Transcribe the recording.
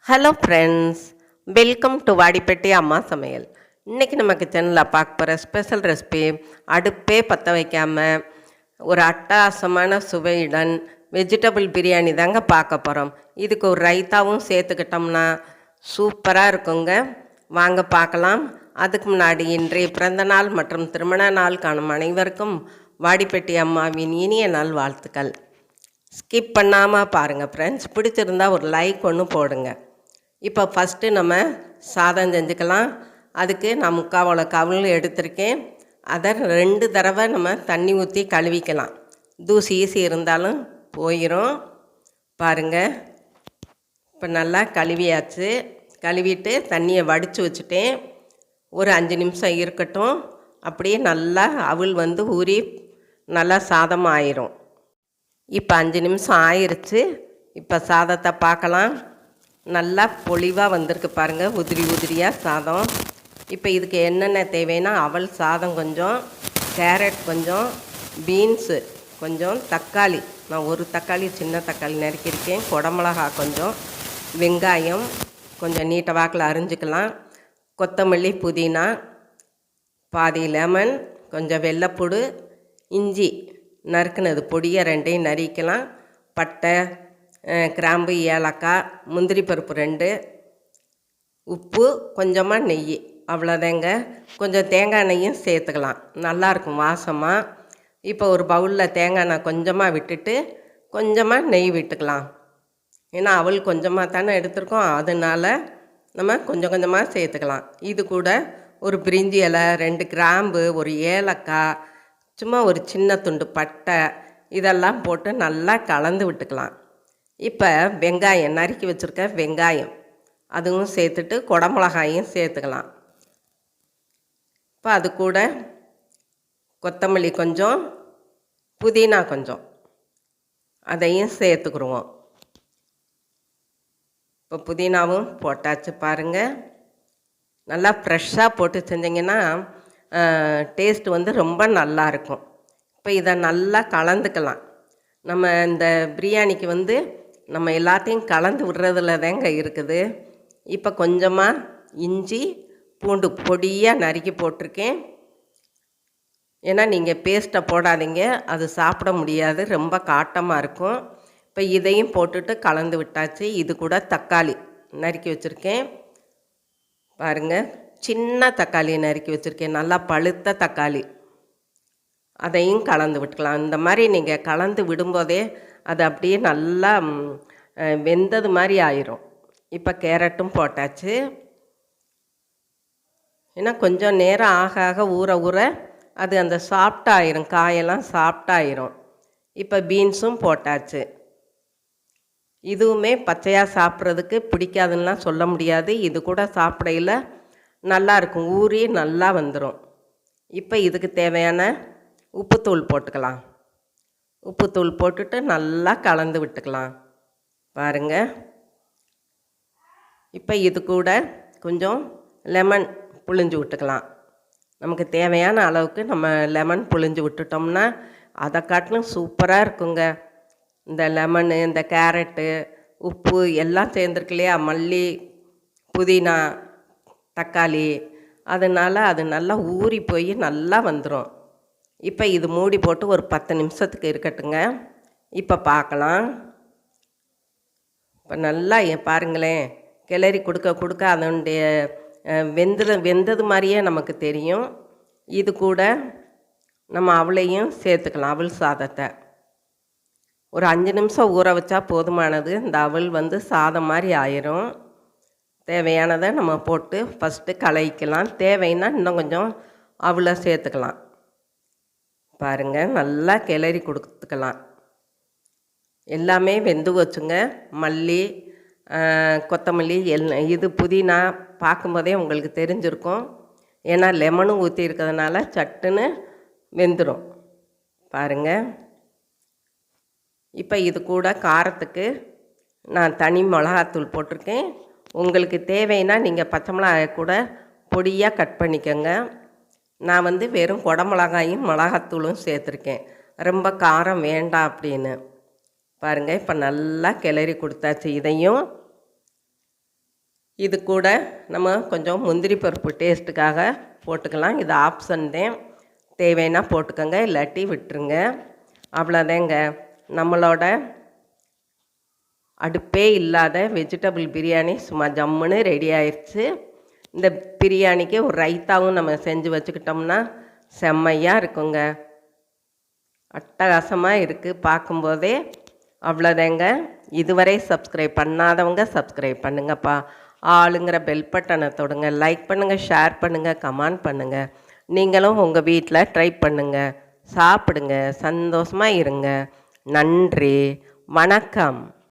Hello friends, welcome to Vadipatti அம்மா சமையல். இன்றைக்கி நம்ம கிச்சனில் பார்க்க போகிற ஸ்பெஷல் ரெசிபி, அடுப்பே பற்ற வைக்காமல் ஒரு அட்டகாசமான சுவையுடன் வெஜிடபிள் பிரியாணி தாங்க பார்க்க போகிறோம். இதுக்கு ஒரு ரைத்தாவும் சேர்த்துக்கிட்டோம்னா சூப்பராக இருக்குங்க. வாங்க பார்க்கலாம். அதுக்கு முன்னாடி இன்றைய பிறந்தநாள் மற்றும் திருமண நாள் காணும் அனைவருக்கும் வாடிப்பட்டி அம்மாவின் இனிய நாள் வாழ்த்துக்கள். ஸ்கிப் பண்ணாமல் பாருங்கள் ஃப்ரெண்ட்ஸ். பிடிச்சிருந்தா ஒரு லைக் ஒன்று போடுங்க. இப்போ ஃபஸ்ட்டு நம்ம சாதம் செஞ்சுக்கலாம். அதுக்கு நான் 3/4 கவுள் எடுத்திருக்கேன். அதை 2 தடவை நம்ம தண்ணி ஊற்றி கழுவிக்கலாம். தூசி ஈசி இருந்தாலும் போயிடும். பாருங்கள், இப்போ நல்லா கழுவியாச்சு. கழுவிட்டு தண்ணியை வடித்து வச்சுட்டேன். ஒரு 5 நிமிஷம் இருக்கட்டும். அப்படியே நல்லா அவுள் ஊறி நல்லா சாதம் ஆயிரும். இப்போ 5 நிமிஷம் ஆயிடுச்சு. இப்போ சாதத்தை பார்க்கலாம். நல்லா பொலிவாக வந்திருக்கு பாருங்கள், உதிரி உதிரியாக சாதம். இப்போ இதுக்கு என்னென்ன தேவைன்னா, அவல் சாதம் கொஞ்சம், கேரட் கொஞ்சம், பீன்ஸு கொஞ்சம், தக்காளி நான் ஒரு தக்காளி சின்ன தக்காளி நறுக்கியிருக்கேன், குடமிளகா கொஞ்சம், வெங்காயம் கொஞ்சம் நீட்ட வாக்கில் அரிஞ்சிக்கலாம், கொத்தமல்லி புதினா, பாதி லெமன், கொஞ்சம் வெள்ளைப்பூடு, இஞ்சி நறுக்குனது பொடியை 2ஐயும் நறுக்கலாம், பட்டை, கிராம்பு, ஏலக்காய், முந்திரி பருப்பு 2, உப்பு, கொஞ்சமாக நெய், அவ்வளோதாங்க. கொஞ்சம் தேங்காய் எண்ணெயும் சேர்த்துக்கலாம், நல்லாயிருக்கும் வாசமாக. இப்போ ஒரு பவுலில் தேங்காய் எண்ணெய் கொஞ்சமாக விட்டுட்டு கொஞ்சமாக நெய் விட்டுக்கலாம். ஏன்னா அவள் கொஞ்சமாக தானே எடுத்துருக்கோம், அதனால் நம்ம கொஞ்சம் கொஞ்சமாக சேர்த்துக்கலாம். இது கூட ஒரு பிரிஞ்சி இலை, 2 கிராம்பு, ஒரு ஏலக்காய், சும்மா ஒரு சின்ன துண்டு பட்டை, இதெல்லாம் போட்டு நல்லா கலந்து விட்டுக்கலாம். இப்போ வெங்காயம் நறுக்கி வச்சுருக்க வெங்காயம் அதுவும் சேர்த்துட்டு குடமிளகாயும் சேர்த்துக்கலாம். இப்போ அது கூட கொத்தமல்லி கொஞ்சம், புதினா கொஞ்சம், அதையும் சேர்த்துக்குருவோம். இப்போ புதினாவும் போட்டாச்சு பாருங்கள். நல்லா ஃப்ரெஷ்ஷாக போட்டு செஞ்சிங்கன்னா டேஸ்ட்டு ரொம்ப நல்லாயிருக்கும். இப்போ இதை நல்லா கலந்துக்கலாம். நம்ம இந்த பிரியாணிக்கு நம்ம எல்லாத்தையும் கலந்து விடுறதுல தாங்க இருக்குது. இப்போ கொஞ்சமாக இஞ்சி பூண்டு பொடியாக நறுக்கி போட்டிருக்கேன். ஏன்னா நீங்கள் பேஸ்ட்டை போடாதீங்க, அது சாப்பிட முடியாது, ரொம்ப காட்டமாக இருக்கும். இப்போ இதையும் போட்டுட்டு கலந்து விட்டாச்சு. இது கூட தக்காளி நறுக்கி வச்சுருக்கேன் பாருங்கள், சின்ன தக்காளி நறுக்கி வச்சுருக்கேன், நல்லா பழுத்த தக்காளி, அதையும் கலந்து விட்டுக்கலாம். இந்த மாதிரி நீங்கள் கலந்து விடும்போதே அது அப்படியே நல்லா வெந்தது மாதிரி ஆயிரும். இப்போ கேரட்டும் போட்டாச்சு. ஏன்னா கொஞ்சம் நேரம் ஆக ஆக ஊற ஊற அது அந்த சாஃப்டாயிரும், காயெல்லாம் சாஃப்டாயிரும். இப்போ பீன்ஸும் போட்டாச்சு. இதுவுமே பச்சையாக சாப்பிட்றதுக்கு பிடிக்காதுன்னெலாம் சொல்ல முடியாது. இது கூட சாப்பிடையில் நல்லாயிருக்கும், ஊறி நல்லா வந்துடும். இப்போ இதுக்கு தேவையான உப்புத்தூள் போட்டுக்கலாம். உப்புத்தூள் போட்டுட்டு நல்லா கலந்து விட்டுக்கலாம் பாருங்கள். இப்போ இது கூட கொஞ்சம் லெமன் புழிஞ்சு விட்டுக்கலாம். நமக்கு தேவையான அளவுக்கு நம்ம லெமன் புழிஞ்சு விட்டுட்டோம்னா அதை காட்டிலும் சூப்பராக இருக்குங்க. இந்த லெமனு, இந்த கேரட்டு, உப்பு எல்லாம் சேர்ந்துருக்கு இல்லையா, மல்லி, புதினா, தக்காளி, அதனால் அது நல்லா ஊறி போய் நல்லா வந்துடும். இப்போ இது மூடி போட்டு ஒரு 10 நிமிஷத்துக்கு இருக்கட்டுங்க. இப்போ பார்க்கலாம். இப்போ நல்லா பாருங்களேன், கிளறி கொடுக்க கொடுக்க அதனுடைய வெந்தது மாதிரியே நமக்கு தெரியும். இது கூட நம்ம அவளையும் சேர்த்துக்கலாம், அவல் சாதத்தை. ஒரு 5 நிமிஷம் ஊற வச்சா போதுமானது. இந்த அவல் சாதம் மாதிரி ஆயிரும். தேவையானதை நம்ம போட்டு ஃபஸ்ட்டு கலக்கிக்கலாம். தேவைன்னா இன்னும் கொஞ்சம் அவளை சேர்த்துக்கலாம். பாருங்கள், நல்லா கிளறி கொடுத்துக்கலாம். எல்லாமே வெந்து வச்சுங்க. மல்லி, கொத்தமல்லி, இது புதினா பார்க்கும்போதே உங்களுக்கு தெரிஞ்சிருக்கும். ஏன்னா லெமனும் ஊற்றி இருக்கிறதுனால சட்டுன்னு வெந்துடும் பாருங்கள். இப்போ இது கூட காரத்துக்கு நான் தனி மிளகாத்தூள் போட்டிருக்கேன். உங்களுக்கு தேவைன்னா நீங்கள் பச்சை மிளகாய் கூட பொடியாக கட் பண்ணிக்கோங்க. நான் வெறும் குடமிளகாயும் மிளகாத்தூளும் சேர்த்துருக்கேன், ரொம்ப காரம் வேண்டாம் அப்படின்னு. பாருங்கள், இப்போ நல்லா கிளறி கொடுத்தாச்சு. இதையும் இது கூட நம்ம கொஞ்சம் முந்திரி பருப்பு டேஸ்ட்டுக்காக போட்டுக்கலாம். இது ஆப்ஷன் தான், தேவைன்னா போட்டுக்கோங்க, இல்லாட்டி விட்டுருங்க. அவ்வளோதாங்க, நம்மளோட அடுப்பே இல்லாத வெஜிடபிள் பிரியாணி சும்மா ஜம்முன்னு ரெடி ஆயிடுச்சு. இந்த பிரியாணிக்கு ஒரு ரைத்தாவும் நம்ம செஞ்சு வச்சுக்கிட்டோம்னா செம்மையாக இருக்குங்க. அட்டகாசமாக இருக்குது பார்க்கும்போதே. அவ்வளோதாங்க, இதுவரை சப்ஸ்கிரைப் பண்ணாதவங்க சப்ஸ்கிரைப் பண்ணுங்கப்பா. ஆளுங்கிற பெல் பட்டனை தொடுங்க, லைக் பண்ணுங்கள், ஷேர் பண்ணுங்கள், கமெண்ட் பண்ணுங்கள். நீங்களும் உங்கள் வீட்டில் ட்ரை பண்ணுங்கள், சாப்பிடுங்க, சந்தோஷமாக இருங்க. நன்றி, வணக்கம்.